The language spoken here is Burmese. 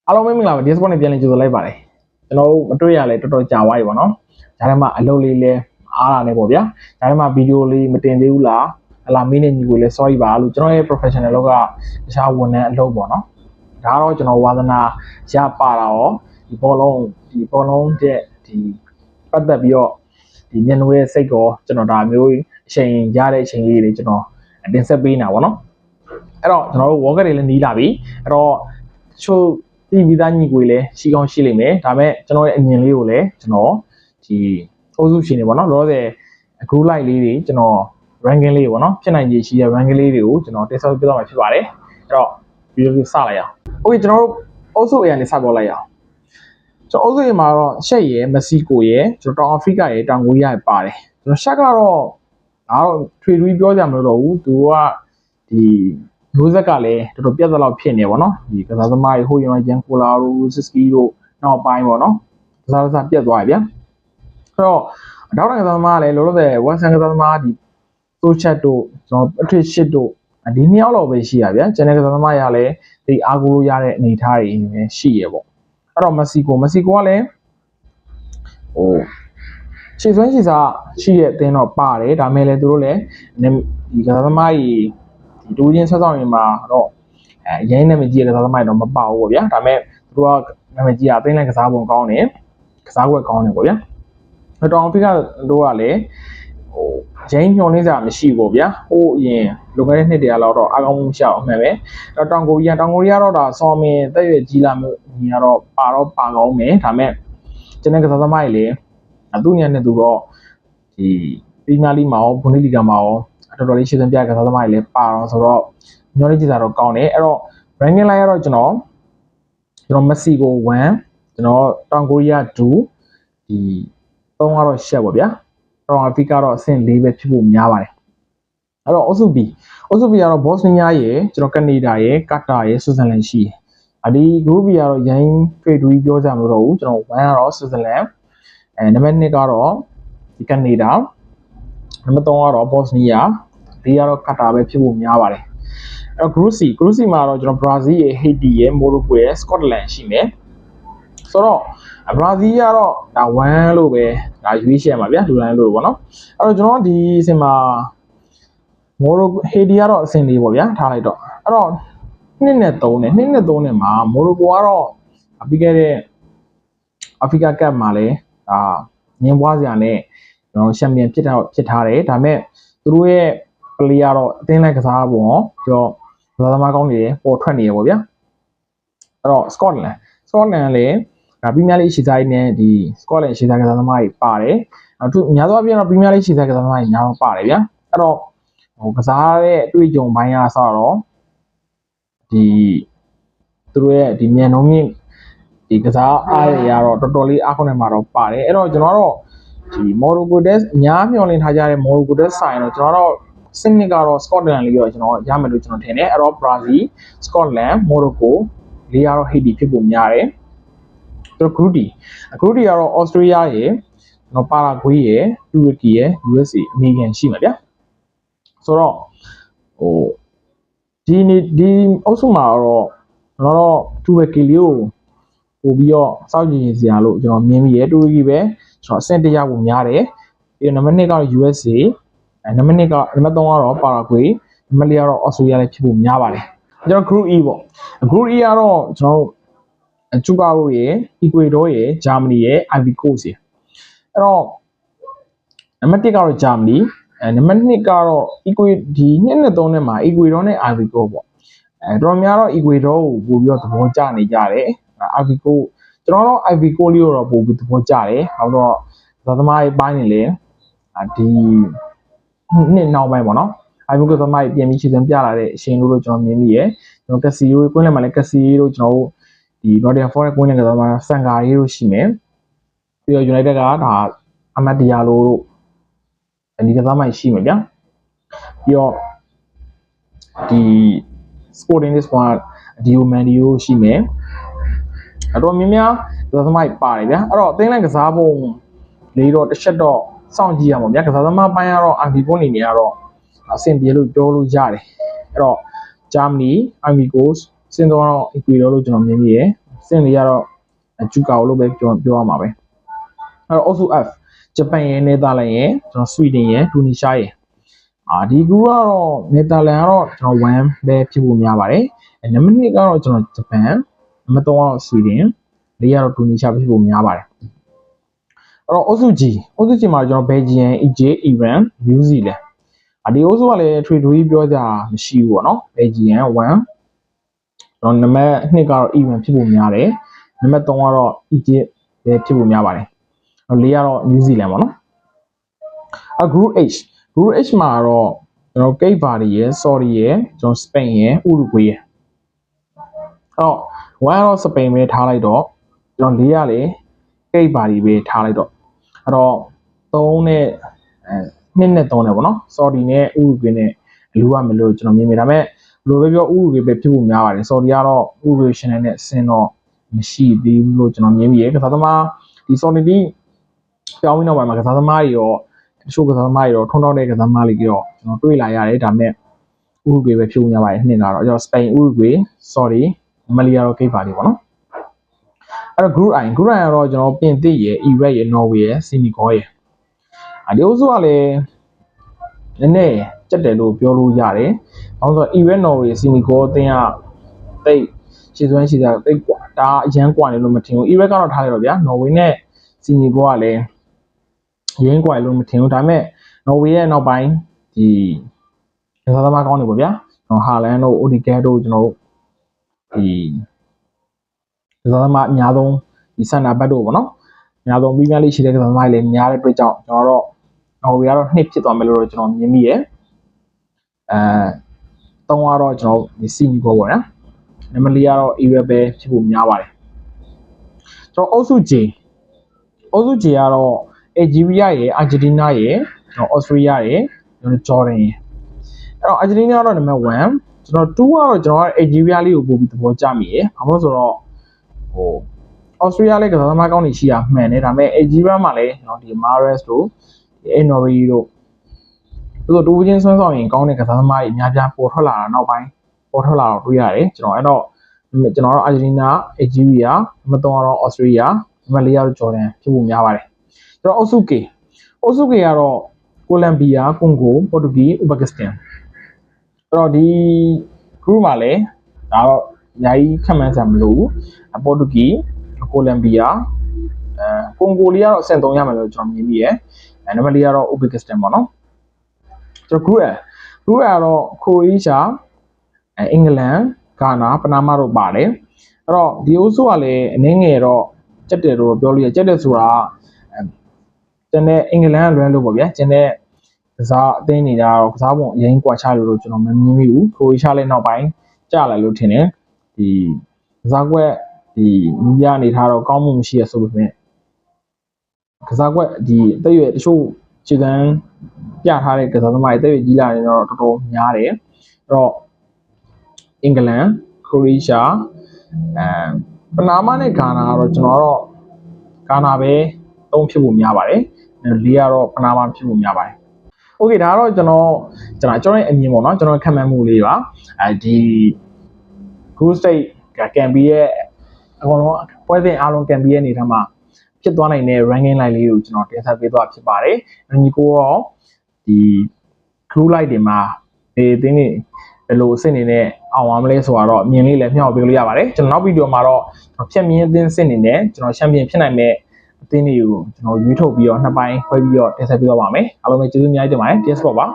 အားလုံးမင်္ဂလာပါဒီ sport နဲ့ပြန်လည်ကြိုဆိုလိုက်ပါတယ်ကျွန်တော်မတွေ့ရလဲတော်တော်ကြာသွားပြီပေါ့နော်ဒါထဲမှာအလုပ်လေးလဲအားလာနေပေါ့ဗျာဒါထဲမှာဗီဒီယိုလေးမတင်သေးဘူးလားဟလာမင်းနဲ့ညီကိုလဲ sorry ပါလို့ကျွန်တော်ရဲ့ professional လောက်ကတခြားဝန်ထမ်းအလုပ်ပေါ့နော်ဒါတော့ကျွန်တော်ဝါသနာရပါတာရောဒီဘောလုံးတဲ့ဒီပတ်သက်ပြီးတော့ဒီညနိုးရဲ့စိတ်ကောကျွန်တော်ဒါမျိုးအချိန်ရတဲ့အချိန်လေးတွေကျွန်တော်တင်ဆက်ပေးနေတာပေါ့နော်အဲ့တော့ကျွန်တော်တို့ worker တွေလည်းနီးလာပြီအဲ့တော့ချို့ဒီဗီဇာညီကိုလည်းရှိကောင်းရှိလိမ့်မယ်ဒါပေမဲ့ကျွန်တော်ရဲ့အမြင်လေးကိုလည်းကျွန်တော်ဒီအုပ်စုရှင်နေပေါ့နော်လောဆယ် group like လေးတွေကျွန်တော် ranking လေးပေါ့နော်ဖြစ်နိုင်ခြေရှိတဲ့ ranking လေးတွေကိုကျွန်တော်တင်ဆက်ပေးသွားမှာဖြစ်ပါတယ်အဲ့တော့ဗီဒီယိုလေးစလိုက်အောင် okay ကျွန်တော်တို့အုပ်စု A ကနေစပြောလိုက်အောင်ကျွန်တော်အုပ်စု A မှာတော့ရှက်ရယ်မက်ဆီကိုရယ်ကျွန်တော်တောင်အာဖရိကရယ်တောင်ကိုရီးယားရယ်ပါတယ်ကျွန်တော်ရှက်ကတော့ဒါတော့ထွေထွေပြောကြမလို့တော့ဘူးသူကဒီမျိုးဆက်ကလည်းတော်တော်ပြတ်သလောက်ဖြစ်နေပါတော့ဒီကစားသမားတွေဟိုရင်ရန်ကိုလာတို့စစ်စကီတို့နောက်ပိုင်းပေါ့နော်ကစားပြတ်သွားပြီဗျာအဲ့တော့ဒေါက်တာကစားသမားကလည်းလောလောဆယ်ဝက်ဆန်ကစားသမားဒီတိုးချက်တို့ကျွန်တော်အထရစ်ရှစ်တို့ဒီနှစ်ယောက်လောက်ပဲရှိရဗျာကျန်တဲ့ကစားသမားရလည်းဒီအားကိုးလို့ရတဲ့အနေအထားတွေပဲရှိရပေါ့အဲ့တော့မက်ဆီကိုကလည်းဟိုခြေစွမ်းခြေစားရှိတဲ့အသင်းတော့ပါတယ်ဒါမဲ့လည်းသူတို့လည်းဒီကစားသမားကြီးဒီတူချင်းဆက်ဆောင်ရင်မှာတော့ရင်းနာမည်ကြီးကစားသမားတော့မပါဘူးပေါ့ဗျာဒါမဲ့သူတို့ကနာမည်ကြီးကအသိလိုက်ကစားပုံကောင်းတယ်ကစားကွက်ကောင်းတယ်ပေါ့ဗျာတောင်အာဖရိကတို့ကလည်းဟိုရင်းညွန်လေးစားမရှိဘူးပေါ့ဗျာဟိုအရင်လွန်ခဲ့တဲ့နှစ်တည်းလောက်တော့အကောင်းမှုရှောက်အမှန်ပဲတောင်ကိုရီးယားတော့ဒါဆောင်းမင်းတက်ရွယ်ကြီးလာမျိုးညီကတော့ပါကောင်းမယ်ဒါမဲ့ကျွန်တဲ့ကစားသမားတွေလည်းသူ့ညနဲ့သူတော့ဒီပရီးမီးယားလိမှာရောဘွန်ဒက်လီဂါမှာရောတော်တော်လေးရှင်းပြကစားသမားတွေလည်းပါတော့ဆိုတော့ညောလေးကြည့်တာတော့ကောင်းတယ်အဲ့တော့ ranking လိုက်ရတော့ကျွန်တော်မက်ဆီကို1ကျွန်တော်တောင်ကိုရီးယား2ဒီ3ကတော့ရှက်ပေါ့ဗျာတောင်အာဖရိကတော့အဆင့်4ပဲဖြစ်ဖို့များပါတယ်အဲ့တော့အုပ်စု B ကတော့ဘော့စနီးယားရယ်ကျွန်တော်ကနေဒါရယ်ကာတာရယ်ဆွစ်ဇာလန်ရှိတယ်ဒီ group B ကတော့ရိုင်းဖေဒူကြီးပြောကြမလို့တော့ဘူးကျွန်တော်1ကတော့ဆွစ်ဇာလန်နံပါတ်2ကတော့ဒီကနေဒါနံပါတ်3ကတော့ဘော့စနီးယား4ကတော့ကာတာပဲဖြစ်ဖို့များပါတယ်အဲ့တော့ group C မှာတော့ကျွန်တော်ဘရာဇီးရယ်ဟေတီရယ်မိုရိုကိုရယ်စကော့တလန်ရှိမယ်ဆိုတော့ဘရာဇီးကတော့ဒါ1လို့ပဲဒါရွေးချယ်မှာဗျာလူတိုင်းလို့ပေါ့နော်အဲ့တော့ကျွန်တော်ဒီအဆင့်မှာမိုရိုဟေတီကတော့အဆင့်4ပေါ့ဗျာထားလိုက်တော့အဲ့တော့2နဲ့3နဲ့မှာမိုရိုကိုကတော့ပြီးခဲ့တဲ့အာဖရိကကပ်မှာလည်းဒါငင်းပွားစရာနဲ့ကျွန်တော်ချန်ပီယံဖြစ်ထားတယ်ဒါပေမဲ့သူတို့ရဲ့ပလေယာတော့အသင်းလိုက်ကစားပုံရောကျော်ကစားသမားကောင်းတွေပေါ်ထွက်နေရပေါ့ဗျာအဲ့တော့စကော့တလန်လည်းဒါပရီးမီးယားလိရှိစားရေးနဲ့ဒီစကော့တလန်ရှိစားကစားသမားတွေပါတယ်သူအများသောအားဖြင့်တော့ပရီးမီးယားလိရှိစားကစားသမားတွေများတော့ပါတယ်ဗျာအဲ့တော့ဟိုကစားတဲ့အတွေ့အကြုံပိုင်းအားစတော့ဒီသူတို့ရဲ့ဒီမြန်နှုံးမြင့်ဒီကစားအားတွေကတော့တော်တော်လေးအားကောင်းနေမှာတော့ပါတယ်အဲ့တော့ကျွန်တော်တို့ဒီမော်ရိုကိုတက်အများမျှော်လင့်ထားကြတဲ့မော်ရိုကိုတက်ဆိုင်တော့ကျွန်တော်တို့စနစ်ကတော့စကော့တလန်လေးတော့ကျွန်တော်ရမယ်လို့ကျွန်တော်ထင်တယ်အဲ့တော့ဘရာဇီးစကော့တလန်မော်ရိုကိုလေးကတော့ဟေတီဖြစ်ဖို့များတယ်သူတို့ group D ကတော့ဩစတြေးလျရယ်ကျွန်တော်ပါရာဂွေးရယ်တူရကီရယ် USA အမေရိကန်ရှိမှာဗျာဆိုတော့ဟိုဒီအုပ်စုမှာတော့ကျွန်တော်တို့တူရကီလေးကိုပို့ပြီးတော့စောင့်ကြည့်နေစရာလို့ကျွန်တော်မြင်မိရယ်တူရကီပဲကျွန်တော်အဆင့်1ရဖို့များတယ်ပြီးတော့နံပါတ်2ကတော့ USA နံပါတ်3ကတော့ပါရာဂွေးနံပါတ်4ကတော့ဩစတြေးလျလည်းဖြစ်ဖို့များပါတယ်ကျွန်တော် group E ပေါ့ group E ကတော့ကျွန်တော်ကျူပါရိုရယ်အီကွေဒေါရယ်ဂျာမနီရယ်အိုင်ဗီကိုစ်ရယ်အဲ့တော့နံပါတ်1ကတော့ဂျာမနီနံပါတ်2ကတော့အီကွေဒီ2နဲ့3နဲ့မှာအီကွေဒေါနဲ့အိုင်ဗီကိုပေါ့တော်များတော့အီကွေဒေါကိုပို့ပြီးတော့သဘောကျနေကြတယ်အိုင်ဗီကိုကျွန်တော်တော့အိုင်ဗီကိုလေးကိုတော့ပို့ပြီးသဘောကျတယ်ဟောတော့သသမားရေးပိုင်းနေလေဒီနှစ်နောက်ပိုင်းပေါ့နော်အိုင်ဗီကိုသမားရေးပြန်ပြီးခြေစံပြလာတဲ့အရှင်လို့ကျွန်တော်မြင်မိရယ်ကျွန်တော်ကက်စီရိုကွင်းလက်မှာလည်းကက်စီရိုကျွန်တော်ဒီ Nottingham Forest ကွင်းနဲ့ကစားသမားဆန်ဂါရေးလို့ရှိမယ်ပြီးတော့ United ကဒါအမတ်ဒီယာလိုတို့ဒီကစားသမားရှိမယ်ဗျာပြီးတော့ဒီ Sporting Lisbon ဒီယိုမန်ဒီယိုရှိမယ်အတော်များများကစားသမားပါတယ်ဗျာအဲ့တော့အသင်းလိုက်ကစားပုံလေးတော့တစ်ချက်တော့စောင့်ကြည့်ရမှာဗျာကစားသမားပိုင်းကတော့ RB ပုံနေကတော့အဆင်ပြေလို့ပြောလို့ရတယ်အဲ့တော့ဂျာမနီ RB ကိုစင်တော့ Ecuador လို့ကျွန်တော်မြင်မိရယ် စင်လေးကတော့ဂျူကာလို့ပဲပြောရမှာပဲအဲ့တော့ also F ဂျပန်ရဲ့နယ်သာလန်ရဲ့ကျွန်တော်ဆွီဒင်ရဲ့တူနီရှားရဲ့ဒီ group ကတော့နယ်သာလန်ကတော့ကျွန်တော်1ပဲဖြစ်ဖို့များပါတယ်နံပါတ်2ကတော့ကျွန်တော်ဂျပန်နံပါတ်3ကတော့ဆွီဒင်4ကတော့တူနီရှားဖြစ်ဖို့များပါတယ်အဲ့တော့ also G မှာကျွန်တော်ဘယ်ဂျီယန် Egypt Iran New Zealand ဒီ also ကလည်းထွေထွေပြောကြမရှိဘူးပေါ့နော်ဘယ်ဂျီယန်1ကျွန်တော်နံပါတ်2ကတော့ Iran ဖြစ်ဖို့များတယ်နံပါတ်3ကတော့ Egypt ပဲဖြစ်ဖို့များပါတယ်4ကတော့ New Zealand ပေါ့နော်group H မှာတော့ကျွန်တော် Cape Verde ရယ် Saudi ရယ်ကျွန်တော် Spain ရယ် Uruguay ရယ်အဲ့တော့1ကတော့ Spain ပဲထားလိုက်တော့ကျွန်တော်4ကလေ Cape Verde ပဲထားလိုက်တော့အဲ့တော့3နဲ့2နဲ့3နဲ့ပေါ့နော် Saudi နဲ့ Uruguay နဲ့လူရမယ်လို့ကျွန်တော်မြင်မိဒါပေမဲ့ဘယ်လိုပဲပြော Uruguay ပဲဖြစ်ဖို့များပါတယ် Saudi ကတော့ Uruguay ရှင်နဲ့အဆင်တော့မရှိသေးဘူးလို့ကျွန်တော်မြင်မိရယ်ကစားသမားဒီ Saudi ပြောင်းပြီးနောက်ပိုင်းမှာကစားသမားတွေရောတချို့ကစားသမားတွေရောထုံတော့တဲ့ကစားသမားတွေရောကျွန်တော်တွေ့လာရတယ်ဒါပေမဲ့ Uruguay ပဲဖြစ်ဖို့များပါတယ်နှစ်ကတော့ကျွန်တော် Spain Uruguay Saudi မလီယာတော့ Cape Verde ပေါ့နော်အဲ့တော့ group I ကတော့ကျွန်တော်ပြင်သစ်ရယ် Iraq ရယ် Norway ရယ် Senegal ရယ်ဒီအုပ်စုကလည်းနည်းနည်းကြက်တယ်လို့ပြောလို့ရတယ်။ဘာလို့ဆိုတော့ Iraq Norway Senegal အသင်းကတိတ်ခြေစွမ်းခြေစားတိတ်กว่าဒါအရန်กว่าတယ်လို့မထင်ဘူး Iraq ကတော့ထားလိုက်တော့ဗျာ Norway နဲ့ Senegal ကလည်းရင်းกว่าလို့မထင်ဘူးဒါပေမဲ့ Norway ရဲ့နောက်ပိုင်းဒီကစားသမားကောင်းတွေပေါ့ဗျာကျွန်တော်ဟာလန်တို့ Odegaard တို့ကျွန်တော်တို့ဒီကစားသမားအများဆုံးဒီစင်တာဘက်တို့ပေါ့နော်အများဆုံးပြီးများလေးရှိတဲ့ကစားသမားတွေလည်းများတဲ့အတွက်ကြောင့်ကျွန်တော်တော့ Norway ကတော့2ဖြစ်သွားမယ်လို့တော့ကျွန်တော်မြင်မိရယ်3ကတော့ကျွန်တော်ဒီ Senegal ပေါ့နော်နံပါတ်4ကတော့ Iraq ပဲဖြစ်ဖို့များပါတယ်ကျွန်တော်အုပ်စု J ကတော့ Algeria ရယ် Argentina ရယ်ကျွန်တော် Austria ရယ်ကျွန်တော် Jordan ရယ်အဲ့တော့ Argentina ကတော့နံပါတ်1ကျွန်တော်2ကတော့ကျွန်တော် Algeria လေးကိုပို့ပြီးသဘောကျမိရယ်ဘာလို့ဆိုတော့Austria လေးကစားသမားကောင်းတွေရှိတာမှန်တယ်ဒါပေမဲ့ Algeria မှာလည်းကျွန်တော်ဒီ Mahrez တို့ဒီ Enouri တို့တို့တူချင်းဆွမ်းဆောင်ရင်ကောင်းတဲ့ကစားသမားတွေအများပြပေါ်ထွက်လာတာနောက်ပိုင်းပေါ်ထွက်လာတော့တွေ့ရတယ်ကျွန်တော်အဲ့တော့ကျွန်တော်တို့ Argentina Algeria နံပါတ်3ကတော့ Austria နံပါတ်4ကတော့ Jordan ဖြစ်ဖို့များပါတယ်ကျွန်တော်အုပ်စု K ကတော့ Colombia Congo Portugal Uzbekistan အဲ့တော့ဒီ group မှာလည်းဒါတော့အများကြီးခက်မှန်းစရာမလိုဘူး Portugal Colombia Congo လေးကတော့အဆင့်3ရမယ်လို့ကျွန်တော်မြင်မိရယ်နံပါတ်4ကတော့ Uzbekistan ပေါ့နော်ကျွန်တော် group A ကတော့ Croatia အင်္ဂလန်ဂါနာပနာမတို့ပါတယ်အဲ့တော့ဒီအုပ်စုကလည်းအနည်းငယ်တော့ကြက်တယ်လို့ပြောလို့ရကြက်တယ်ဆိုတာကျန်တဲ့အင်္ဂလန်ကလွဲလို့ပေါ့ဗျာကျန်တဲ့ကစားအသင်းတွေကတော့ကစားပုံအရင်ကွာချလို့ကျွန်တော်မမြင်မိဘူး Croatia လည်းနောက်ပိုင်းကျလာလို့ထင်တယ်ဒီကစားကွက်ဒီနီးပြအနေထားတော့ကောင်းမှုမရှိရဆိုပေမဲ့ကစားကွက်ဒီအသက်အရွယ်တချို့ခြေကမ်းပြထားတဲ့ကစားသမားတွေအသက်အရွယ်ကြီးလာရင်တော့တော်တော်များတယ်အဲ့တော့အင်္ဂလန်ခရိုအေးရှားပနာမနဲ့ဂါနာကတော့ကျွန်တော်တော့ဂါနာပဲ3ဖြစ်ဖို့များပါတယ်4ကတော့ပနာမဖြစ်ဖို့များပါတယ်โอเคဒါကတော့ကျွန်တော်ရဲ့အမြင်ပေါ့နော်ကျွန်တော်ခံမှန်းမှုလေးပါဒီ group stage ကန်ဘီရဲ့အကုန်လုံးပွဲစဉ်အားလုံးကန်ဘီရဲ့အနေထားမှာဖြစ်သွားနိုင်တဲ့ ranking line လေးကိုကျွန်တော်တင်ဆက်ပေးသွားဖြစ်ပါတယ်ညီကိုရောဒီ group line တွေမှာဒီအသင်းတွေဘယ်လိုအဆင့်နေနဲ့အောင်သွားမလဲဆိုတော့အမြင်လေးလည်းမျှဝေပေးလို့ရပါတယ်ကျွန်တော်နောက်ဗီဒီယိုမှာတော့ဖြတ်မြင်းအသင်းစစ်နေနဲ့ကျွန်တော်ချန်ပီယံဖြစ်နိုင်မဲ့အသင်းတွေကိုကျွန်တော်ရွေးထုတ်ပြီးတော့နှစ်ပိုင်းခွဲပြီးတော့တင်ဆက်ပေးသွားပါမယ်အားလုံးပဲကျေးဇူးအများကြီးတင်ပါတယ် TS Sport ပါ